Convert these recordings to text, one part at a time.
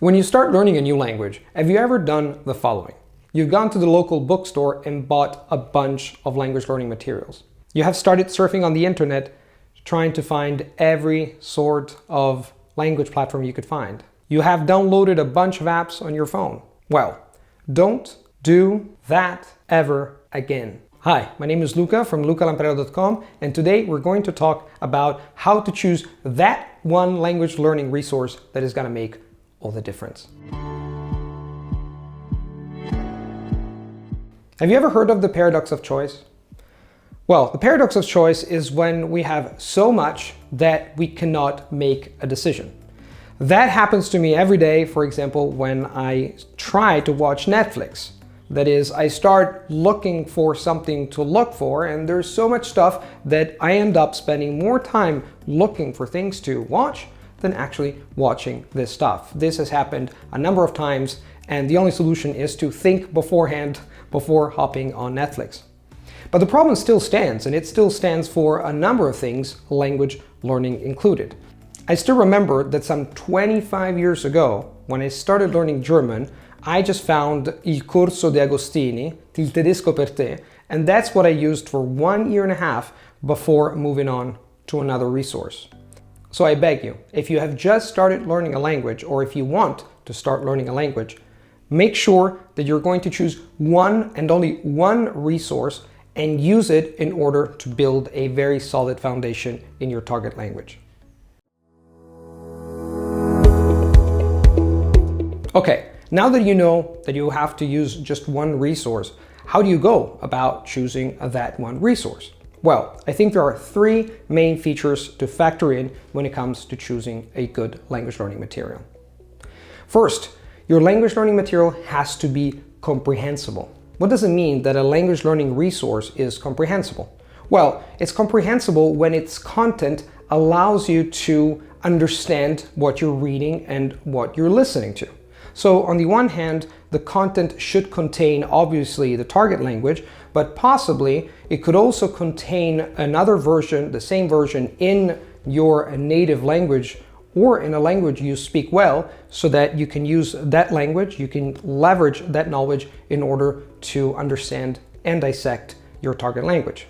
When you start learning a new language, have you ever done the following? You've gone to the local bookstore and bought a bunch of language learning materials. You have started surfing on the internet, trying to find every sort of language platform you could find. You have downloaded a bunch of apps on your phone. Well, don't do that ever again. Hi, my name is Luca from lucalampariello.com, and today we're going to talk about how to choose that one language learning resource that is going to make all the difference. Have you ever heard of the paradox of choice? Well, the paradox of choice is when we have so much that we cannot make a decision. That happens to me every day, for example, when I try to watch Netflix. That is, I start looking for something to look for, and there's so much stuff that I end up spending more time looking for things to watch than actually watching this stuff. This has happened a number of times, and the only solution is to think beforehand before hopping on Netflix. But the problem still stands, and it still stands for a number of things, language learning included. I still remember that some 25 years ago, when I started learning German, I just found Il Corso di Agostini, Il Tedesco per te, and that's what I used for 1.5 years before moving on to another resource. So I beg you, if you have just started learning a language, or if you want to start learning a language, make sure that you're going to choose one and only one resource and use it in order to build a very solid foundation in your target language. Okay, now that you know that you have to use just one resource, how do you go about choosing that one resource? Well, I think there are three main features to factor in when it comes to choosing a good language learning material. First, your language learning material has to be comprehensible. What does it mean that a language learning resource is comprehensible? Well, it's comprehensible when its content allows you to understand what you're reading and what you're listening to. So on the one hand, the content should contain obviously the target language, but possibly it could also contain another version, the same version in your native language or in a language you speak well, so that you can use that language, you can leverage that knowledge in order to understand and dissect your target language.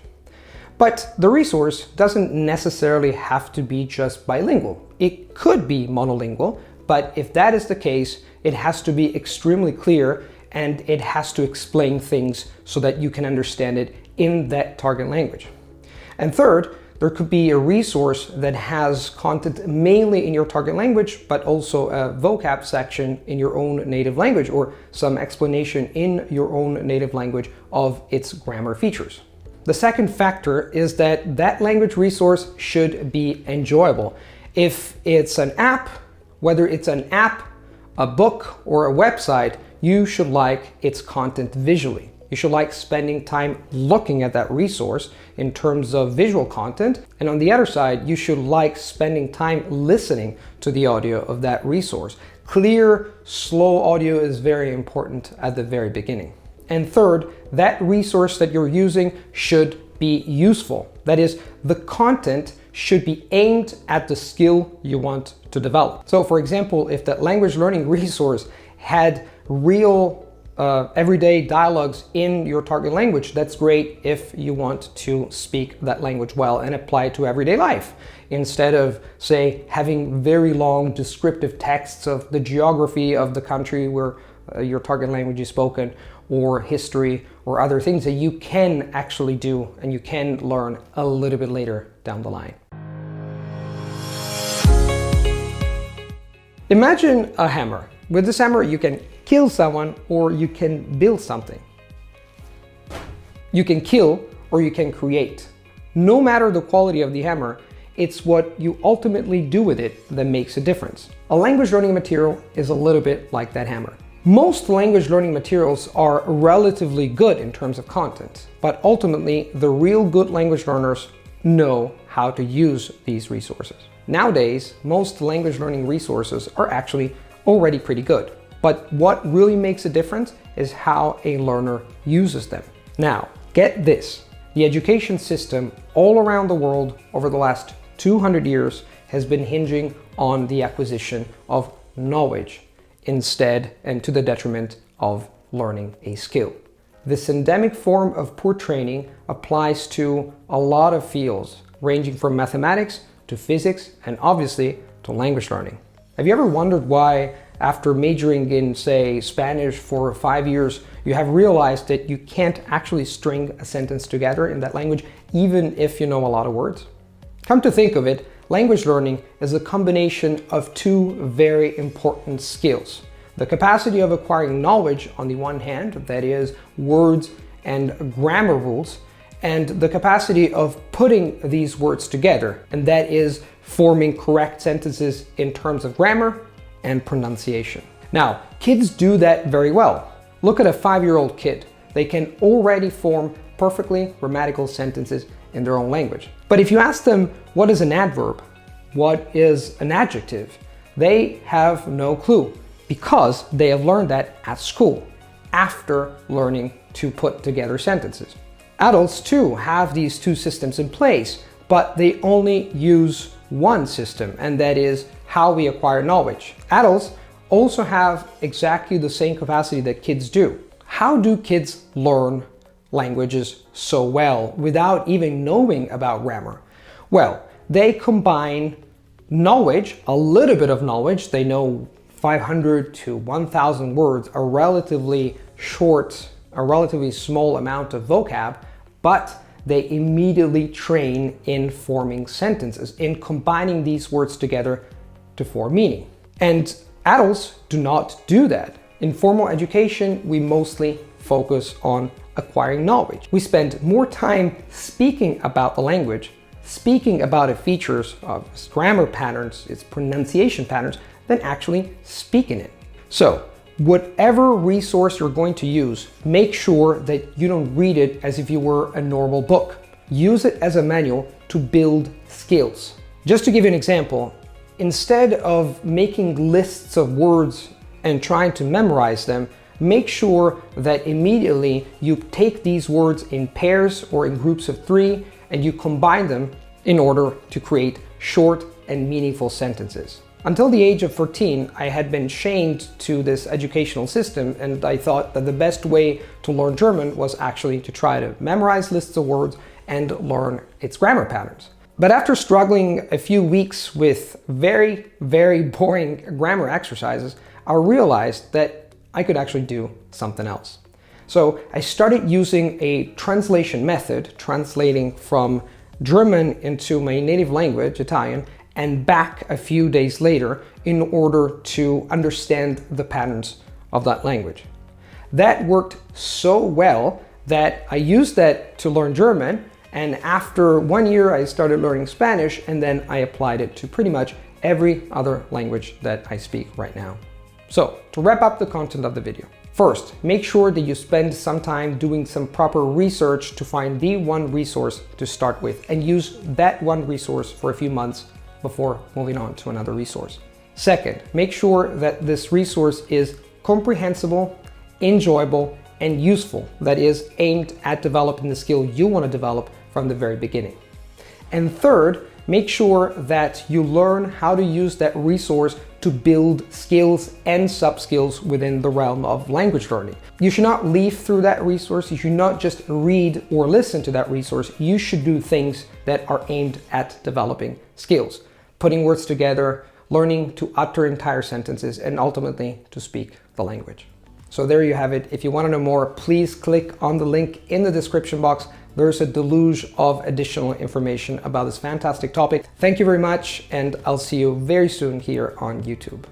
But the resource doesn't necessarily have to be just bilingual. It could be monolingual, but if that is the case, it has to be extremely clear and it has to explain things so that you can understand it in that target language. And third, there could be a resource that has content mainly in your target language, but also a vocab section in your own native language or some explanation in your own native language of its grammar features. The second factor is that that language resource should be enjoyable. If it's an app, whether it's an app, a book, or a website, you should like its content visually. You should like spending time looking at that resource in terms of visual content. And on the other side, you should like spending time listening to the audio of that resource. Clear, slow audio is very important at the very beginning. And third, that resource that you're using should be useful. That is, the content should be aimed at the skill you want to develop. So for example, if that language learning resource had real everyday dialogues in your target language, that's great if you want to speak that language well and apply it to everyday life. Instead of, say, having very long descriptive texts of the geography of the country where your target language is spoken, or history, or other things that you can actually do and you can learn a little bit later down the line. Imagine a hammer. With this hammer, you can kill someone or you can build something. You can kill or you can create. No matter the quality of the hammer, it's what you ultimately do with it that makes a difference. A language learning material is a little bit like that hammer. Most language learning materials are relatively good in terms of content, but ultimately the real good language learners know how to use these resources. Nowadays, most language learning resources are actually already pretty good, but what really makes a difference is how a learner uses them. Now, get this. The education system all around the world over the last 200 years has been hinging on the acquisition of knowledge. instead and to the detriment of learning a skill. This endemic form of poor training applies to a lot of fields, ranging from mathematics to physics and obviously to language learning. Have you ever wondered why, after majoring in, say, Spanish for 5 years, you have realized that you can't actually string a sentence together in that language, even if you know a lot of words? Come to think of it, language learning is a combination of two very important skills. The capacity of acquiring knowledge on the one hand, that is words and grammar rules, and the capacity of putting these words together, and that is forming correct sentences in terms of grammar and pronunciation. Now, kids do that very well. Look at a 5-year-old kid. They can already form perfectly grammatical sentences in their own language. But if you ask them what is an adverb, what is an adjective, they have no clue, because they have learned that at school, after learning to put together sentences. Adults too have these two systems in place, but they only use one system, and that is how we acquire knowledge. Adults also have exactly the same capacity that kids do. How do kids learn languages so well without even knowing about grammar? Well, they combine knowledge, a little bit of knowledge. They know 500 to 1,000 words, a relatively small amount of vocab, but they immediately train in forming sentences, in combining these words together to form meaning. And adults do not do that. In formal education, we mostly focus on acquiring knowledge. We spend more time speaking about the language, speaking about its features of its grammar patterns, its pronunciation patterns, than actually speaking it. So, whatever resource you're going to use, make sure that you don't read it as if you were a normal book. Use it as a manual to build skills. Just to give you an example, instead of making lists of words and trying to memorize them, make sure that immediately you take these words in pairs or in groups of 3 and you combine them in order to create short and meaningful sentences. Until the age of 14, I had been chained to this educational system, and I thought that the best way to learn German was actually to try to memorize lists of words and learn its grammar patterns. But after struggling a few weeks with very, very boring grammar exercises, I realized that I could actually do something else. So I started using a translation method, translating from German into my native language, Italian, and back a few days later in order to understand the patterns of that language. That worked so well that I used that to learn German, and after 1 year I started learning Spanish, and then I applied it to pretty much every other language that I speak right now. So, to wrap up the content of the video. First, make sure that you spend some time doing some proper research to find the one resource to start with, and use that one resource for a few months before moving on to another resource. Second, make sure that this resource is comprehensible, enjoyable, and useful, that is, aimed at developing the skill you want to develop from the very beginning. And third, make sure that you learn how to use that resource to build skills and sub-skills within the realm of language learning. You should not leaf through that resource. You should not just read or listen to that resource. You should do things that are aimed at developing skills, putting words together, learning to utter entire sentences, and ultimately to speak the language. So there you have it. If you want to know more, please click on the link in the description box. There's a deluge of additional information about this fantastic topic. Thank you very much, and I'll see you very soon here on YouTube.